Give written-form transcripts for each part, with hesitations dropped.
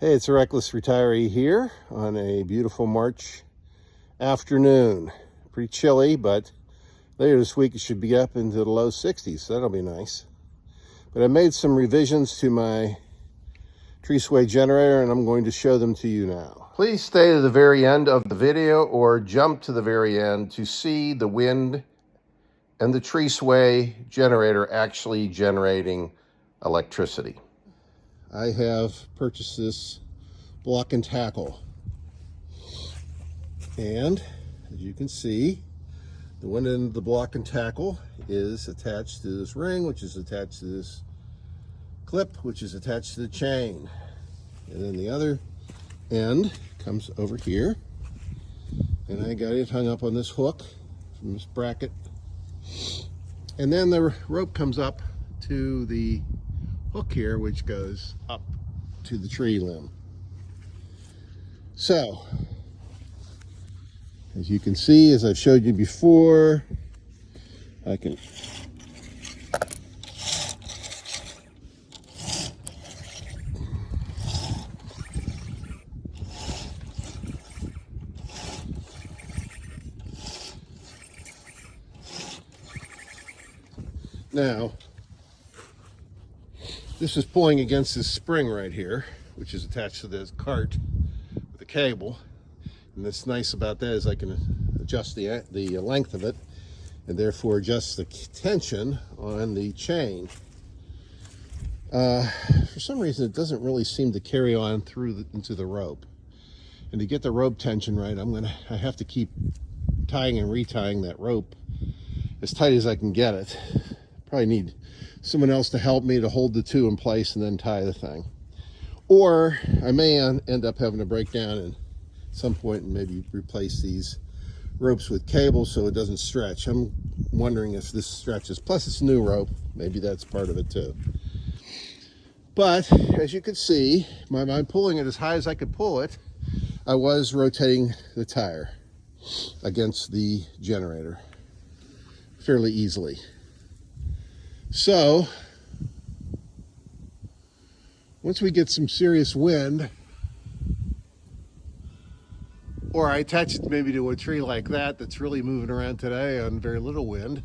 Hey, it's a Reckless Retiree here on a beautiful March afternoon. Pretty chilly, but later this week it should be up into the low 60s, so that'll be nice. But I made some revisions to my tree sway generator, and I'm going to show them to you now. Please stay to the very end of the video or jump to the very end to see the wind and the tree sway generator actually generating electricity. I have purchased this block and tackle, and as you can see, the one end of the block and tackle is attached to this ring, which is attached to this clip, which is attached to the chain, and then the other end comes over here, and I got it hung up on this hook from this bracket, and then the rope comes up to the hook here, which goes up to the tree limb. So, as you can see, as I've showed you before, I can now, this is pulling against this spring right here, which is attached to this cart with a cable. And what's nice about that is I can adjust the length of it, and therefore adjust the tension on the chain. For some reason, it doesn't really seem to carry on through into the rope. And to get the rope tension right, I have to keep tying and retying that rope as tight as I can get it. Probably need someone else to help me to hold the two in place and then tie the thing. Or I may end up having to break down and at some point and maybe replace these ropes with cable so it doesn't stretch. I'm wondering if this stretches. Plus it's a new rope. Maybe that's part of it too. But as you can see, by pulling it as high as I could pull it, I was rotating the tire against the generator fairly easily. So, once we get some serious wind, or I attach it maybe to a tree like that that's really moving around today on very little wind,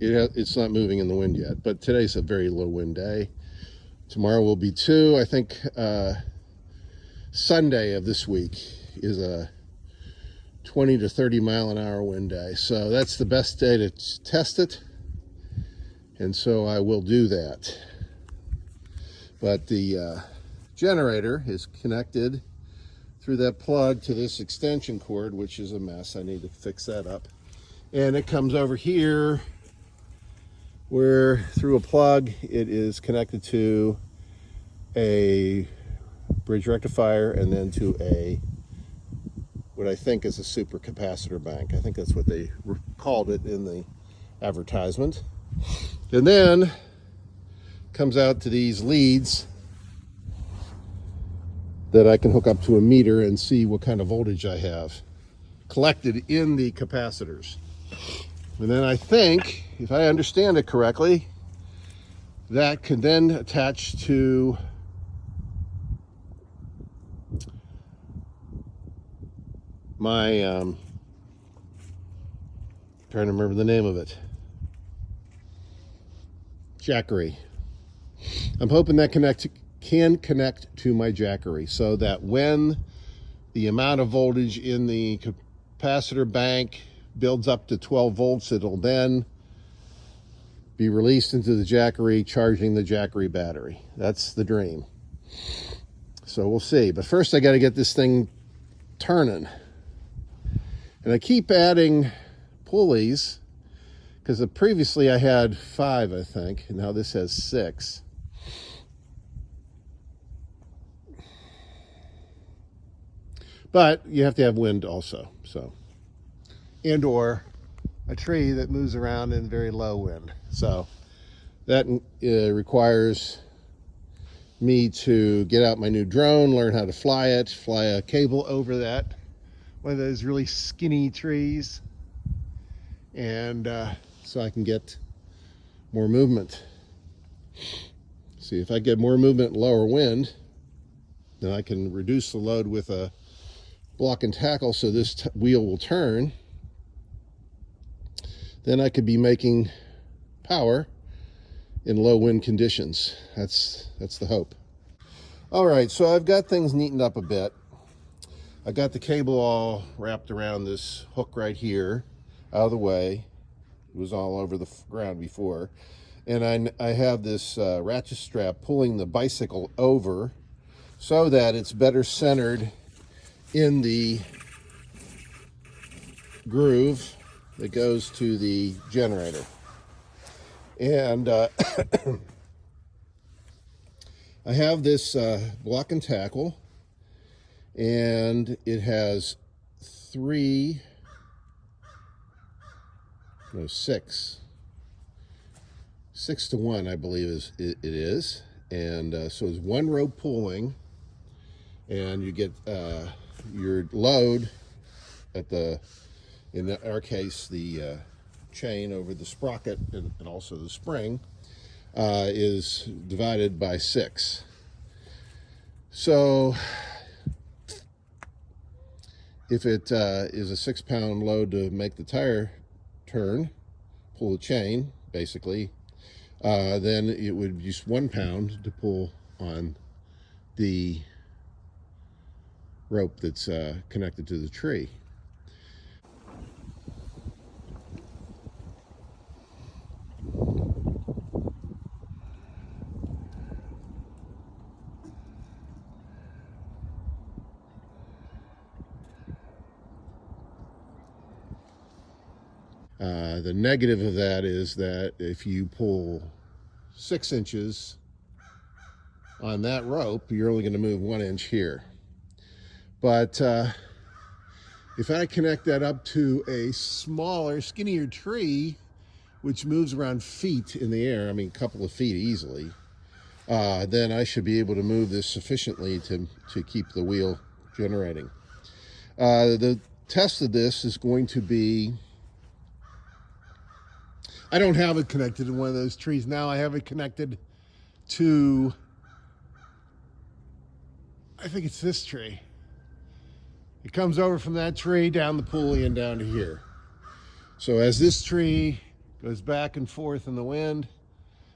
it's not moving in the wind yet, but today's a very low wind day. Tomorrow will be 2. I think Sunday of this week is a 20 to 30 mile an hour wind day. So that's the best day to test it. And so I will do that. But the generator is connected through that plug to this extension cord, which is a mess. I need to fix that up. And it comes over here where through a plug it is connected to a bridge rectifier and then to what I think is a super capacitor bank. I think that's what they called it in the advertisement. And then comes out to these leads that I can hook up to a meter and see what kind of voltage I have collected in the capacitors. And then I think, if I understand it correctly, that can then attach to my trying to remember the name of it, Jackery. I'm hoping that can connect to my Jackery so that when the amount of voltage in the capacitor bank builds up to 12 volts, it'll then be released into the Jackery, charging the Jackery battery. That's the dream. So we'll see. But first I got to get this thing turning. And I keep adding pulleys because previously I had 5, I think, and now this has 6. But you have to have wind also, so, and or a tree that moves around in very low wind. So that requires me to get out my new drone, learn how to fly it, fly a cable over that, one of those really skinny trees, and so I can get more movement. See, if I get more movement and lower wind, then I can reduce the load with a block and tackle so this wheel will turn. Then I could be making power in low wind conditions. That's the hope. All right, so I've got things neatened up a bit. I got the cable all wrapped around this hook right here, out of the way. It was all over the ground before. And I have this ratchet strap pulling the bicycle over so that it's better centered in the groove that goes to the generator. And I have this block and tackle, and it has six to one, I believe it is. And so it's one rope pulling, and you get your load at in our case, the chain over the sprocket and also the spring is divided by 6. So if it is a 6-pound load to make the tire turn, pull the chain, basically, then it would use 1 pound to pull on the rope that's connected to the tree. The negative of that is that if you pull 6 inches on that rope, you're only going to move 1 inch here. But if I connect that up to a smaller, skinnier tree, which moves around feet in the air, I mean a couple of feet easily, then I should be able to move this sufficiently to keep the wheel generating. The test of this is going to be, I don't have it connected to one of those trees now. I have it connected to, I think it's this tree. It comes over from that tree down the pulley and down to here. So as this tree goes back and forth in the wind,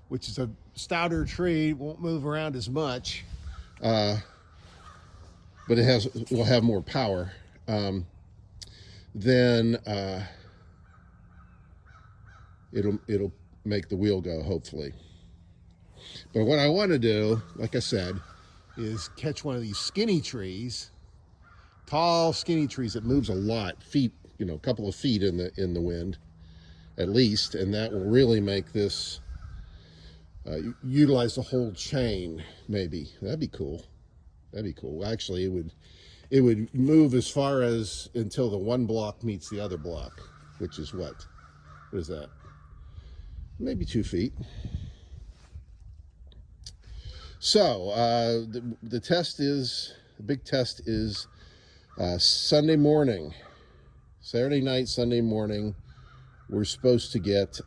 which is a stouter tree, won't move around as much, but will have more power. Then it'll make the wheel go, hopefully. But what I want to do, like I said, is catch one of these skinny trees, tall skinny trees that moves a lot, feet, a couple of feet in the wind at least, and that will really make this utilize the whole chain. Maybe that'd be cool. Actually, it would move as far as until the one block meets the other block, which is what is that? Maybe 2 feet. So the big test is Sunday morning, Saturday night, Sunday morning. We're supposed to get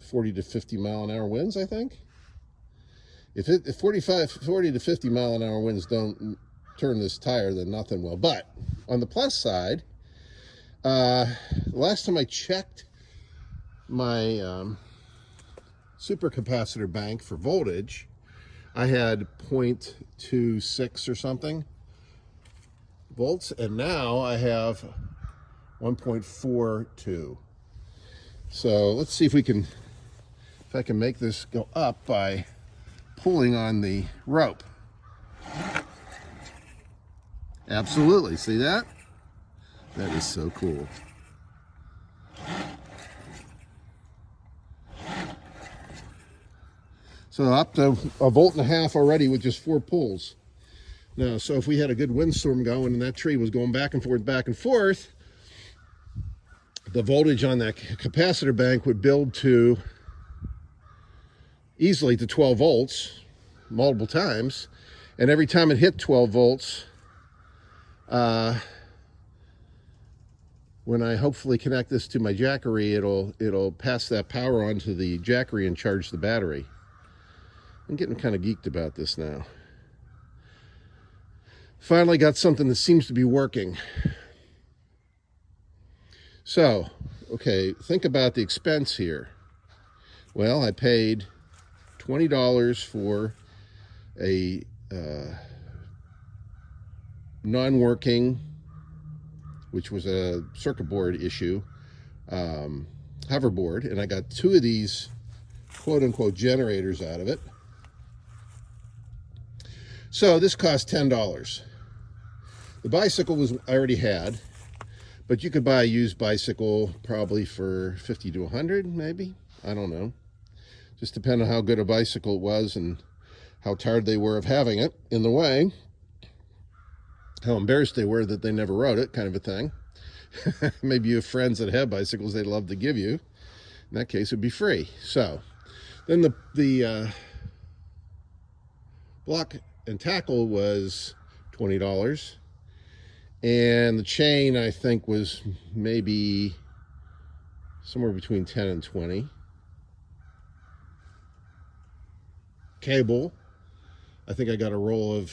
40 to 50 mile an hour winds, I think. If 40 to 50 mile an hour winds don't turn this tire, then nothing will. But on the plus side, last time I checked my supercapacitor bank for voltage, I had 0.26 or something volts, and now I have 1.42. So let's see if I can make this go up by pulling on the rope. Absolutely, see that? That is so cool. So up to 1.5 volts already with just 4 pulls. Now, so if we had a good windstorm going and that tree was going back and forth, the voltage on that capacitor bank would build to easily to 12 volts multiple times. And every time it hit 12 volts, when I hopefully connect this to my Jackery, it'll pass that power on to the Jackery and charge the battery. I'm getting kind of geeked about this now. Finally got something that seems to be working. So, okay, think about the expense here. Well, I paid $20 for a non-working, which was a circuit board issue, hoverboard, and I got 2 of these quote-unquote generators out of it. So this cost $10. The bicycle I already had, but you could buy a used bicycle probably for 50 to 100, maybe. I don't know. Just depending on how good a bicycle it was and how tired they were of having it in the way. How embarrassed they were that they never rode it, kind of a thing. Maybe you have friends that have bicycles they'd love to give you. In that case, it'd be free. So then the block and tackle was $20. And the chain, I think, was maybe somewhere between 10 and 20. Cable, I think I got a roll of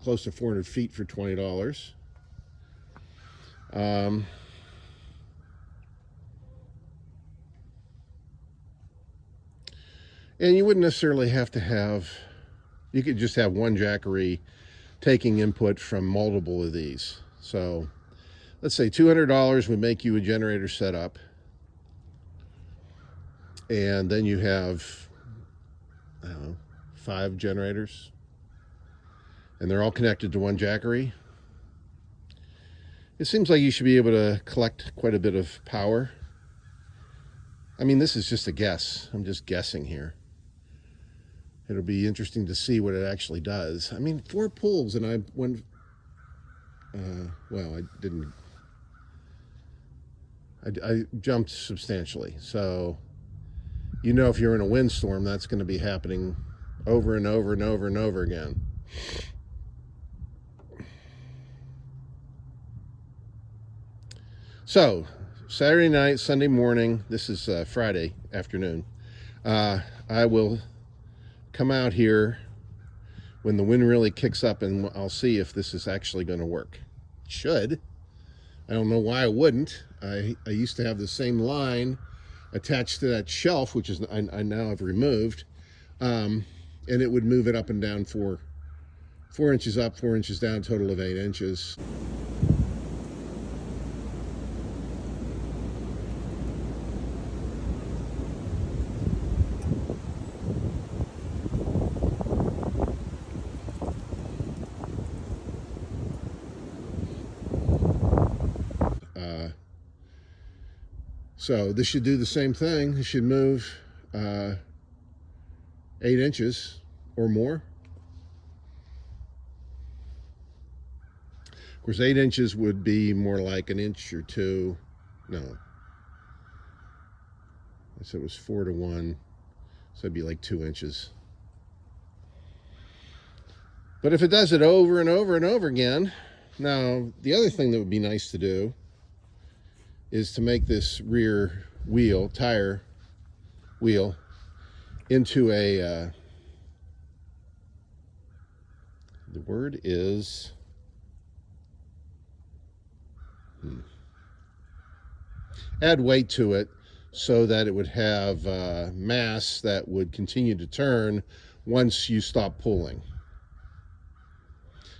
close to 400 feet for $20. And you wouldn't necessarily have to have, you could just have one Jackery taking input from multiple of these. So let's say $200 would make you a generator setup. And then you have, I don't know, 5 generators. And they're all connected to one Jackery. It seems like you should be able to collect quite a bit of power. I mean, this is just a guess. I'm just guessing here. It'll be interesting to see what it actually does. I mean, 4 pulls, and I went, well, I didn't, I jumped substantially. So, you know, if you're in a windstorm, that's going to be happening over and over and over and over again. So, Saturday night, Sunday morning, this is Friday afternoon, I will come out here when the wind really kicks up and I'll see if this is actually going to work. It should. I don't know why I wouldn't. I used to have the same line attached to that shelf, which is I now have removed, and it would move it up and down 4 inches up, 4 inches down, total of 8 inches. So this should do the same thing. It should move 8 inches or more. Of course, 8 inches would be more like an inch or 2. No. I said it was 4 to 1. So it'd be like 2 inches. But if it does it over and over and over again, now the other thing that would be nice to do is to make this rear wheel, tire wheel, into a, the word is, add weight to it so that it would have mass that would continue to turn once you stop pulling.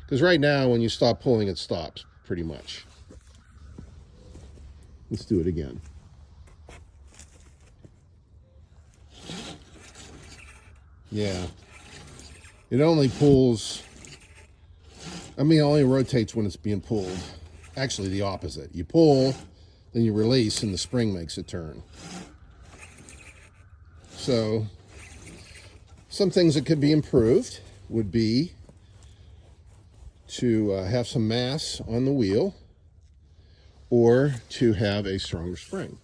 Because right now, when you stop pulling, it stops, pretty much. Let's do it again. Yeah. It only pulls, I mean, it only rotates when it's being pulled. Actually, the opposite. You pull, then you release, and the spring makes it turn. So, some things that could be improved would be to have some mass on the wheel, or to have a stronger spring.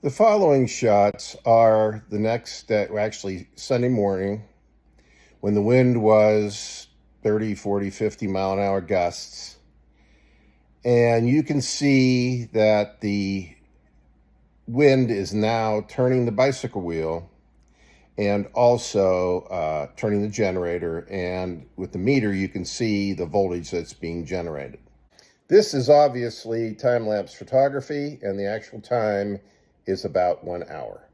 The following shots are the next, actually Sunday morning, when the wind was 30, 40, 50 mile an hour gusts, And you can see that the wind is now turning the bicycle wheel and also turning the generator. And with the meter, you can see the voltage that's being generated. This is obviously time-lapse photography, and the actual time is about 1 hour.